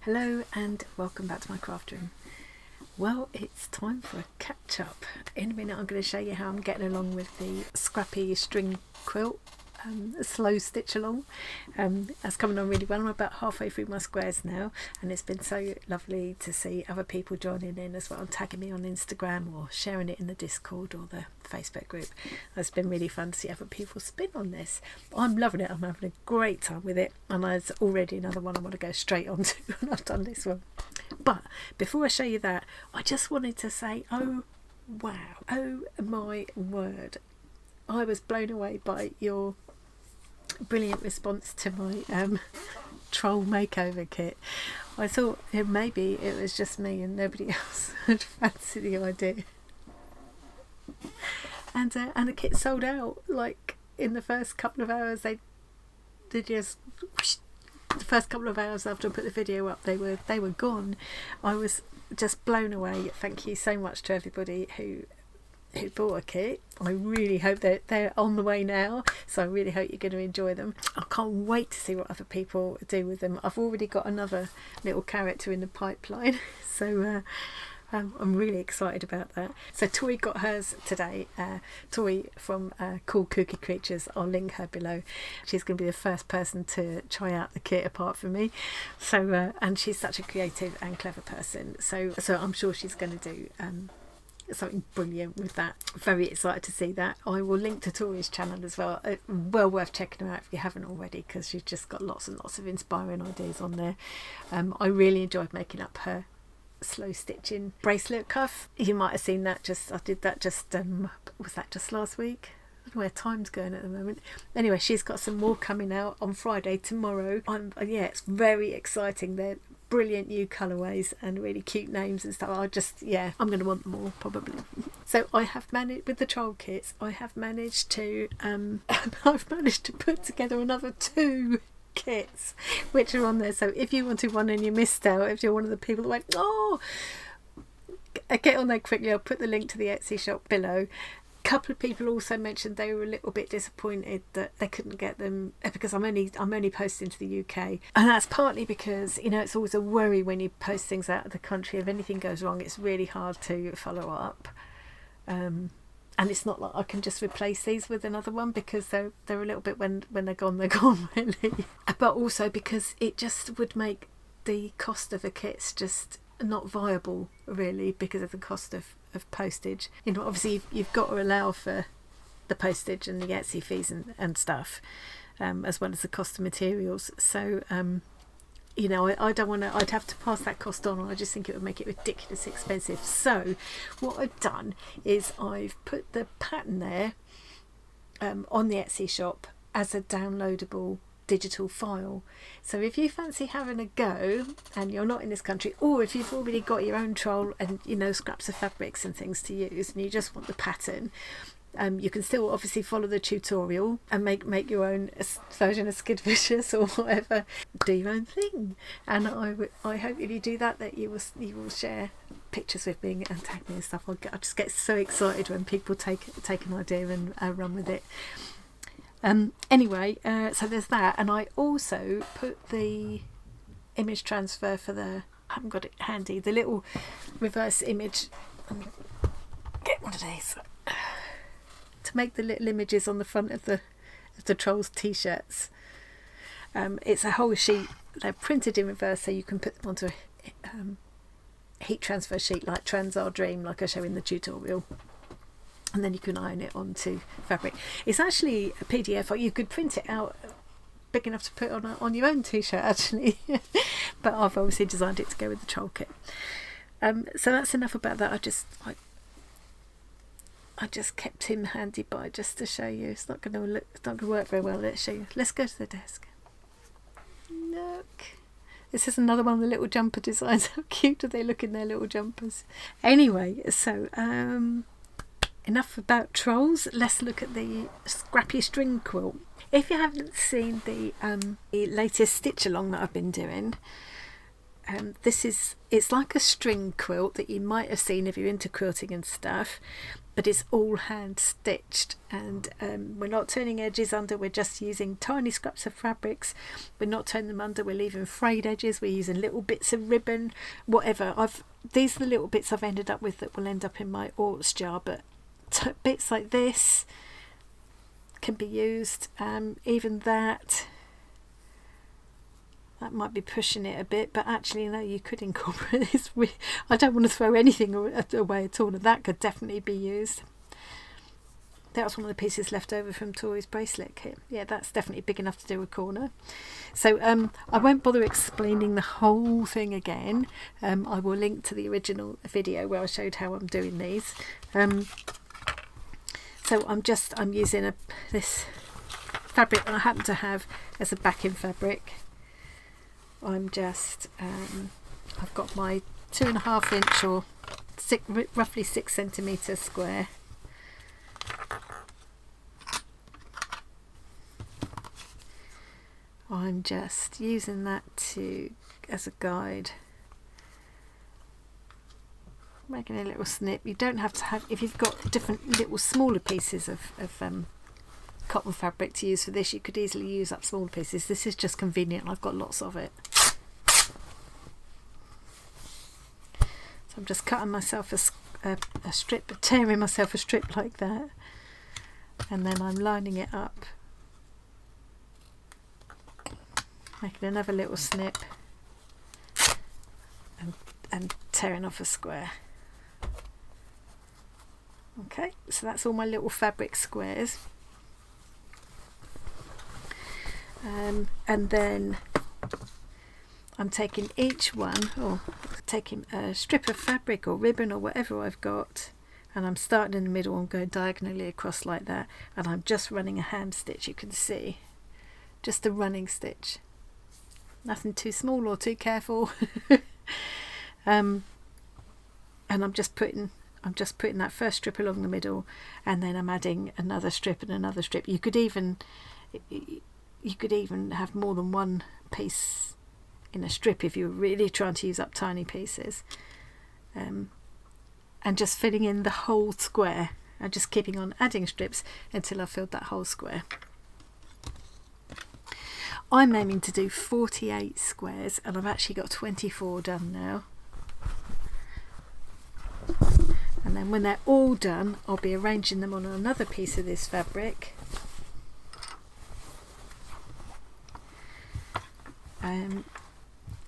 Hello and welcome back to my craft room. Well, it's time for a catch up. In a minute I'm going to show you how I'm getting along with the Scrappy string quilt, a slow stitch along. That's coming on really well. I'm about halfway through my squares now, and it's been so lovely to see other people joining in as well, tagging me on Instagram or sharing it in the Discord or the Facebook group. It's been really fun to see other people's spin on this. I'm loving it. I'm having a great time with it, and there's already another one I want to go straight on to when I've done this one. But before I show you that, I just wanted to say, oh wow, oh my word, I was blown away by your brilliant response to my Troll Makeover Kit. I thought maybe it was just me and nobody else had fancied the idea, and the kit sold out like in the first couple of hours. They just whoosh, the first couple of hours after I put the video up, they were gone. I was just blown away. Thank you so much to everybody who bought a kit. I really hope that they're on the way now, so I really hope you're going to enjoy them. I can't wait to see what other people do with them. I've already got another little character in the pipeline, so I'm really excited about that. So Tori got hers today. Tori from Cool Cookie Creatures, I'll link her below. She's going to be the first person to try out the kit apart from me. So and she's such a creative and clever person, so I'm sure she's going to do something brilliant with that. Very excited to see that. I will link to Tori's channel as well. Well worth checking her out if you haven't already, because she's just got lots and lots of inspiring ideas on there. I really enjoyed making up her slow stitching bracelet cuff. You might have seen that. I did that just was that just last week? I don't know where time's going at the moment. Anyway, she's got some more coming out on Friday, tomorrow. It's very exciting. They're brilliant new colourways and really cute names and stuff. I'm going to want them all probably. So I have managed with the troll kits. I have managed to put together another 2 kits which are on there. So if you wanted one and you missed out, if you're one of the people that went, oh, get on there quickly, I'll put the link to the Etsy shop below. A couple of people also mentioned they were a little bit disappointed that they couldn't get them because I'm only posting to the UK, and that's partly because it's always a worry when you post things out of the country. If anything goes wrong, it's really hard to follow up, and it's not like I can just replace these with another one, because they're a little bit, when they're gone really. But also because it just would make the cost of the kits just not viable really, because of the cost of postage. Obviously you've got to allow for the postage and the Etsy fees and stuff, as well as the cost of materials. So I don't want to, I'd have to pass that cost on. I just think it would make it ridiculously expensive. So what I've done is I've put the pattern there on the Etsy shop as a downloadable digital file. So if you fancy having a go and you're not in this country, or if you've already got your own troll and scraps of fabrics and things to use and you just want the pattern, you can still obviously follow the tutorial and make your own version of Skid Vicious or whatever. Do your own thing, and I hope if you do that you will share pictures with me and tag me and stuff. I just get so excited when people take an idea and run with it. Anyway, so there's that, and I also put the image transfer for I haven't got it handy, the little reverse image. Let me get one of these to make the little images on the front of the trolls t-shirts. It's a whole sheet. They're printed in reverse, so you can put them onto a heat transfer sheet like Transar Dream, like I show in the tutorial. And then you can iron it onto fabric. It's actually a PDF, or you could print it out big enough to put on your own t-shirt actually. But I've obviously designed it to go with the troll kit. So that's enough about that. I just kept him handy by just to show you. It's not going to work very well. Let's show you. Let's go to the desk. Look. This is another one of the little jumper designs. How cute do they look in their little jumpers? Anyway, so enough about trolls. Let's look at the Scrappy string quilt. If you haven't seen the latest stitch along that I've been doing, it's like a string quilt that you might have seen if you're into quilting and stuff. but it's all hand stitched, and we're not turning edges under, we're just using tiny scraps of fabrics. We're not turning them under, we're leaving frayed edges, we're using little bits of ribbon, whatever. These are the little bits I've ended up with that will end up in my orts jar, but bits like this can be used. Even that might be pushing it a bit, but actually no, you could incorporate this. I don't want to throw anything away at all, and that could definitely be used. That was one of the pieces left over from Tori's bracelet kit. Yeah, that's definitely big enough to do a corner. So I won't bother explaining the whole thing again. I will link to the original video where I showed how I'm doing these. So I'm using this fabric that I happen to have as a backing fabric. I've got my 2.5 inch or roughly 6 centimetre square. I'm just using that as a guide, making a little snip. You don't have to have, if you've got different little smaller pieces of cotton fabric to use for this, you could easily use up smaller pieces. This is just convenient, I've got lots of it. So I'm just cutting myself a strip, tearing myself a strip like that, and then I'm lining it up, making another little snip and tearing off a square. Okay, so that's all my little fabric squares. And then I'm taking each one, or taking a strip of fabric or ribbon or whatever I've got, and I'm starting in the middle and going diagonally across like that, and I'm just running a hand stitch, you can see, just a running stitch, nothing too small or too careful. And I'm just putting that first strip along the middle, and then I'm adding another strip and another strip. You could even have more than one piece in a strip if you're really trying to use up tiny pieces, and just filling in the whole square, and just keeping on adding strips until I've filled that whole square. I'm aiming to do 48 squares, and I've actually got 24 done now. And then when they're all done, I'll be arranging them on another piece of this fabric.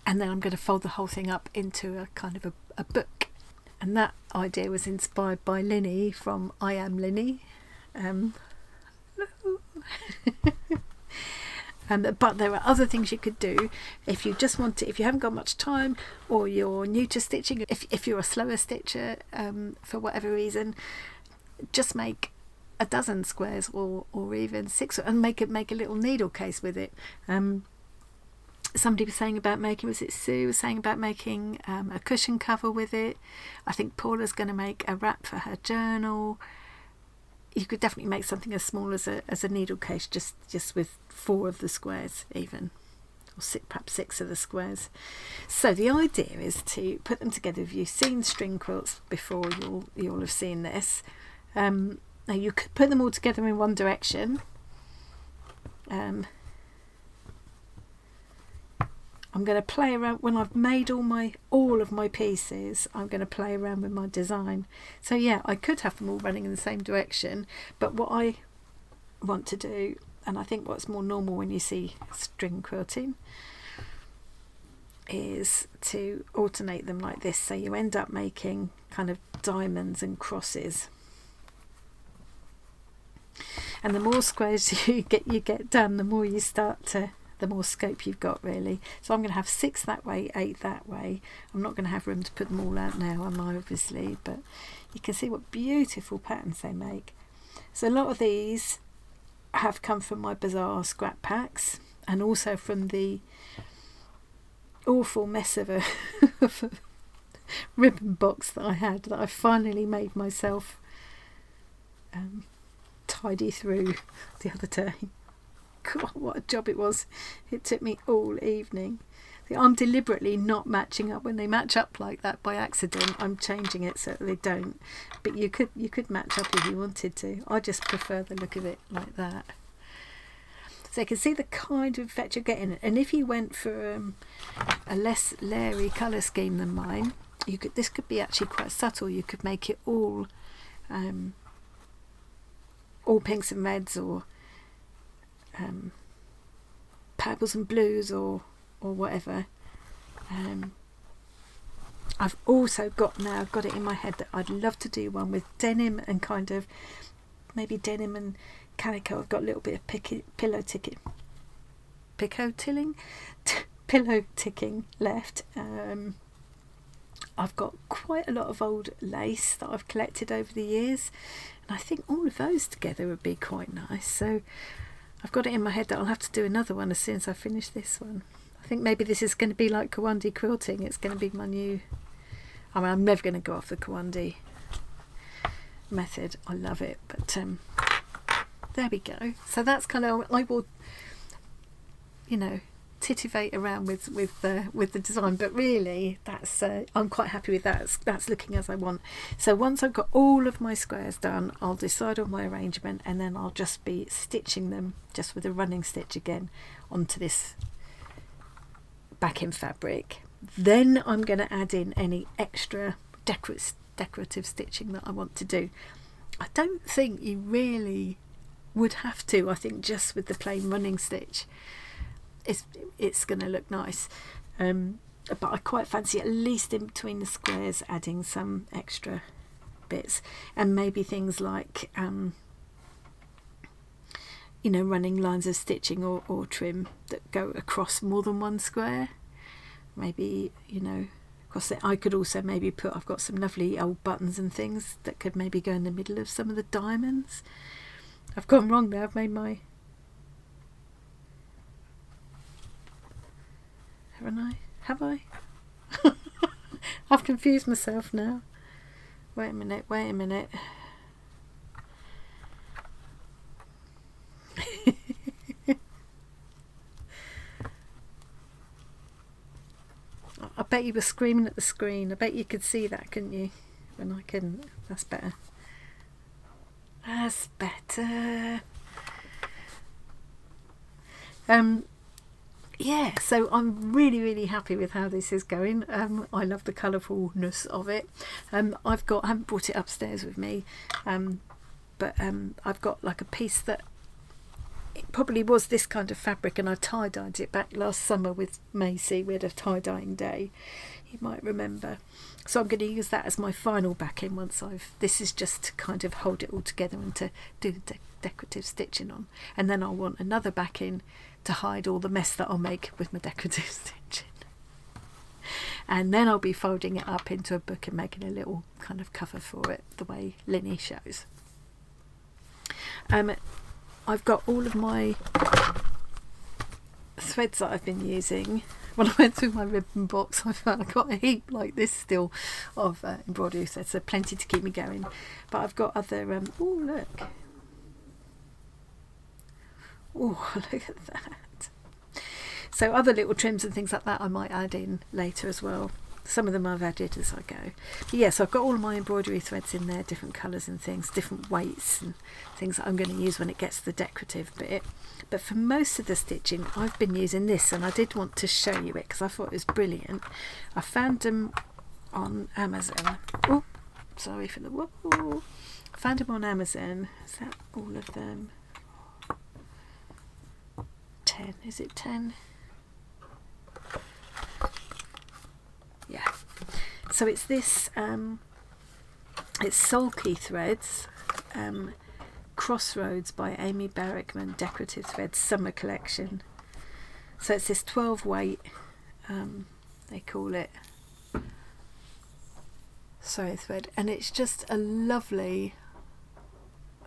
And then I'm going to fold the whole thing up into a kind of a book. And that idea was inspired by Linny from I Am Linny. But there are other things you could do if you just want to, if you haven't got much time, or you're new to stitching, if you're a slower stitcher for whatever reason, just make a dozen squares or even 6, and make a little needle case with it. Somebody was saying about making, was it Sue was saying about making a cushion cover with it. I think Paula's going to make a wrap for her journal. You could definitely make something as small as a needle case, just with 4 of the squares even, or perhaps 6 of the squares. So the idea is to put them together. If you've seen string quilts before, you'll have seen this. Now you could put them all together in one direction. I'm going to play around when I've made all of my pieces. I'm going to play around with my design. So yeah, I could have them all running in the same direction, but what I want to do, and I think what's more normal when you see string quilting, is to alternate them like this, so you end up making kind of diamonds and crosses. And the more squares you get done, the more you start to, the more scope you've got, really. So I'm going to have 6 that way, 8 that way. I'm not going to have room to put them all out now, am I, obviously, but you can see what beautiful patterns they make. So a lot of these have come from my Bazaar scrap packs, and also from the awful mess of a ribbon box that I had, that I finally made myself tidy through the other day. God, what a job it was. It took me all evening. I'm deliberately not matching up. When they match up like that by accident, I'm changing it so that they don't. But you could match up if you wanted to. I just prefer the look of it like that. So you can see the kind of effect you're getting. And if you went for a less leery colour scheme than mine, this could be actually quite subtle. You could make it all pinks and reds, or purples and blues, or whatever. I've also got it in my head that I'd love to do one with denim and kind of maybe denim and calico. I've got a little bit of pillow ticking left. I've got quite a lot of old lace that I've collected over the years, and I think all of those together would be quite nice. So I've got it in my head that I'll have to do another one as soon as I finish this one. I think maybe this is going to be like Kawandi quilting. It's going to be my new... I mean, I'm never going to go off the Kawandi method. I love it, but there we go. So that's kind of... I will, you know, titivate around with the design, but really that's I'm quite happy with that. That's looking as I want. So once I've got all of my squares done, I'll decide on my arrangement, and then I'll just be stitching them just with a running stitch again onto this backing fabric. Then I'm going to add in any extra decorative stitching that I want to do. I don't think you really would have to. I think just with the plain running stitch it's going to look nice, but I quite fancy at least in between the squares adding some extra bits, and maybe things like you know, running lines of stitching or trim that go across more than one square. Maybe, you know, across it. I could also maybe I've got some lovely old buttons and things that could maybe go in the middle of some of the diamonds. I've gone wrong there. I've made my... Have I? I've confused myself now. Wait a minute. I bet you were screaming at the screen. I bet you could see that, couldn't you? When I couldn't. That's better. That's better. Yeah, so I'm really happy with how this is going. I love the colourfulness of it. I haven't brought it upstairs with me, but I've got like a piece that it probably was this kind of fabric, and I tie-dyed it back last summer with Macy. We had a tie-dyeing day, you might remember. So I'm going to use that as my final backing once this is just to kind of hold it all together and to do the decorative stitching on. And then I'll want another backing to hide all the mess that I'll make with my decorative stitching. And then I'll be folding it up into a book and making a little kind of cover for it, the way Linny shows. I've got all of my threads that I've been using. When I went through my ribbon box, I found I got a heap like this still of embroidery threads, so plenty to keep me going. But I've got other... oh, look. Oh, look at that. So other little trims and things like that I might add in later as well. Some of them I've added as I go. But yes, I've got all of my embroidery threads in there, different colours and things, different weights and things that I'm going to use when it gets to the decorative bit. But for most of the stitching I've been using this, and I did want to show you it because I thought it was brilliant. I found them on Amazon. Oh, sorry for the whoa. I found them on Amazon. Is that all of them? 10, is it 10? Yeah, so it's this it's Sulky Threads, Crossroads by Amy Barrickman Decorative Threads Summer Collection. So it's this 12 weight, they call it, thread, and it's just a lovely,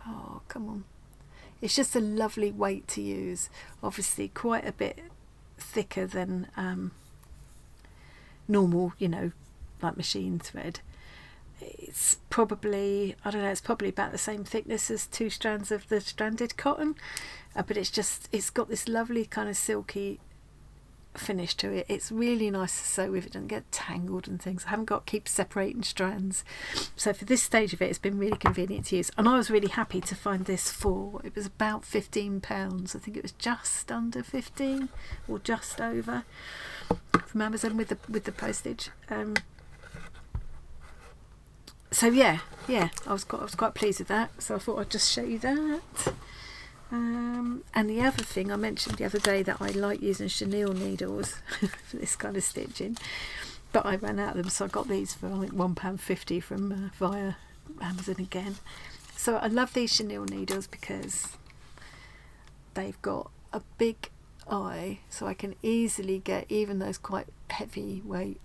oh come on, it's just a lovely weight to use. Obviously quite a bit thicker than normal, you know, like machine thread. It's probably, I don't know, it's probably about the same thickness as 2 strands of the stranded cotton, but it's got this lovely kind of silky finish to it. It's really nice to sew with. It doesn't get tangled and things. I haven't got to keep separating strands. So for this stage of it, it's been really convenient to use. And I was really happy to find this for, it was about £15. I think it was just under 15 or just over from Amazon with the postage. So yeah, I was quite pleased with that. So I thought I'd just show you that. And the other thing I mentioned the other day, that I like using chenille needles for this kind of stitching, but I ran out of them, so I got these for like £1.50 from via Amazon again. So I love these chenille needles because they've got a big eye, so I can easily get even those quite heavy weight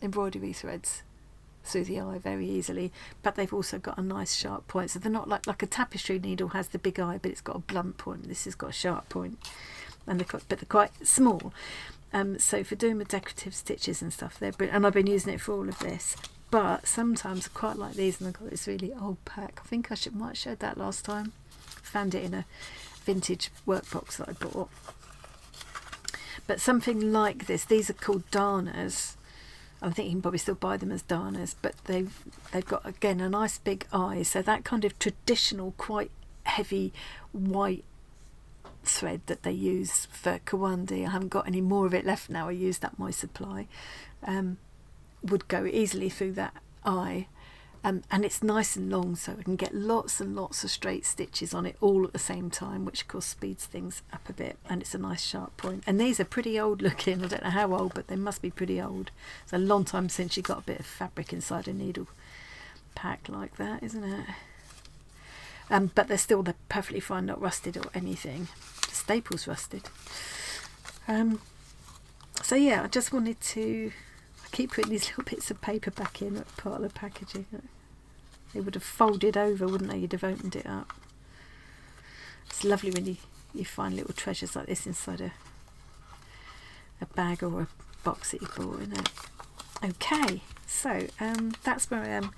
embroidery threads through the eye very easily, but they've also got a nice sharp point, so they're not like a tapestry needle has the big eye but it's got a blunt point. This has got a sharp point, and but they're quite small, so for doing the decorative stitches and stuff, they're brilliant. And I've been using it for all of this, but sometimes I quite like these. And I've got this really old pack, I think I might have showed that last time. Found it in a vintage workbox that I bought, but something like this, these are called darners. I think you can probably still buy them as darners, but they've got, again, a nice big eye, so that kind of traditional quite heavy white thread that they use for Kawandi, I haven't got any more of it left now, I used up my supply, would go easily through that eye. And it's nice and long, so we can get lots and lots of straight stitches on it all at the same time, which of course speeds things up a bit, and it's a nice sharp point. And these are pretty old looking. I don't know how old, but they must be pretty old. It's a long time since you got a bit of fabric inside a needle pack like that, isn't it? But they're perfectly fine, not rusted or anything. The staple's rusted. So yeah, I just wanted to, I keep putting these little bits of paper back in at part of the packaging. They would have folded over, wouldn't they? You'd have opened it up. It's lovely when you find little treasures like this inside a bag or a box that you bought, isn't it? Okay, so that's where I am.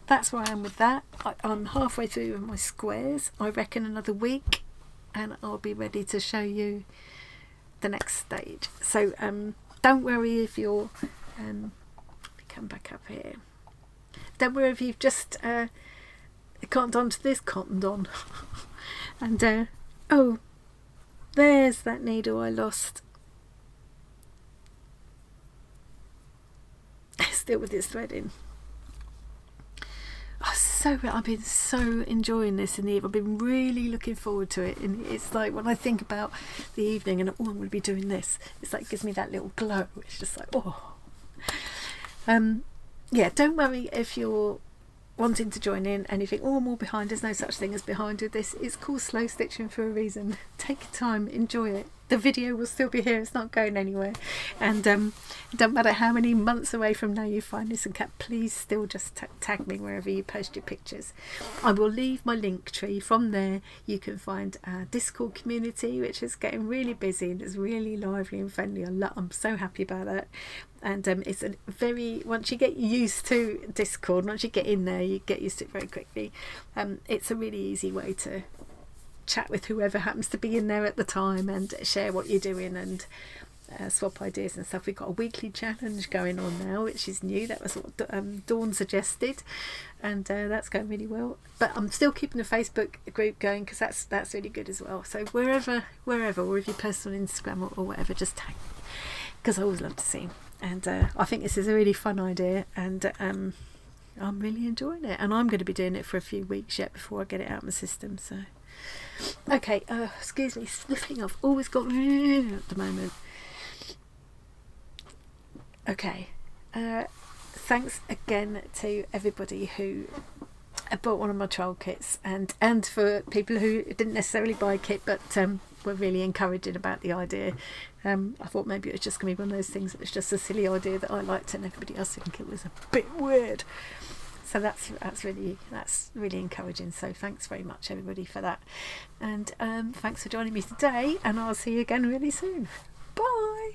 That's where I am with that. I'm halfway through my squares. I reckon another week, and I'll be ready to show you the next stage. So don't worry if you're let me come back up here. Don't worry if you've just cottoned onto this, cottoned on and oh, there's that needle I lost. Still with its thread in. I've been so enjoying this in the evening. I've been really looking forward to it, and it's like when I think about the evening and I'm going to be doing this, it's like it gives me that little glow. It's just like, oh. Yeah, don't worry if you're wanting to join in and you think, oh, I'm all behind. There's no such thing as behind with this. It's called slow stitching for a reason. Take your time, enjoy it. The video will still be here, it's not going anywhere. And it doesn't matter how many months away from now you find this and please still just tag me wherever you post your pictures. I will leave my link tree. From there you can find our Discord community, which is getting really busy and is really lively and friendly. I'm so happy about that. And it's a very, once you get used to Discord, once you get in there, you get used to it very quickly. It's a really easy way to chat with whoever happens to be in there at the time and share what you're doing and swap ideas and stuff. We've got a weekly challenge going on now, which is new. That was what Dawn suggested, and that's going really well. But I'm still keeping the Facebook group going because that's really good as well. So wherever, or if you post on Instagram or whatever, just tag me, because I always love to see. And I think this is a really fun idea, and I'm really enjoying it. And I'm going to be doing it for a few weeks yet before I get it out of my system. So, okay, excuse me, sniffling. I've always got at the moment. Okay, thanks again to everybody who bought one of my troll kits, and for people who didn't necessarily buy a kit but were really encouraging about the idea. I thought maybe it was just going to be one of those things that was just a silly idea that I liked and everybody else think it was a bit weird. So that's really encouraging. So thanks very much everybody for that, and thanks for joining me today, and I'll see you again really soon. Bye.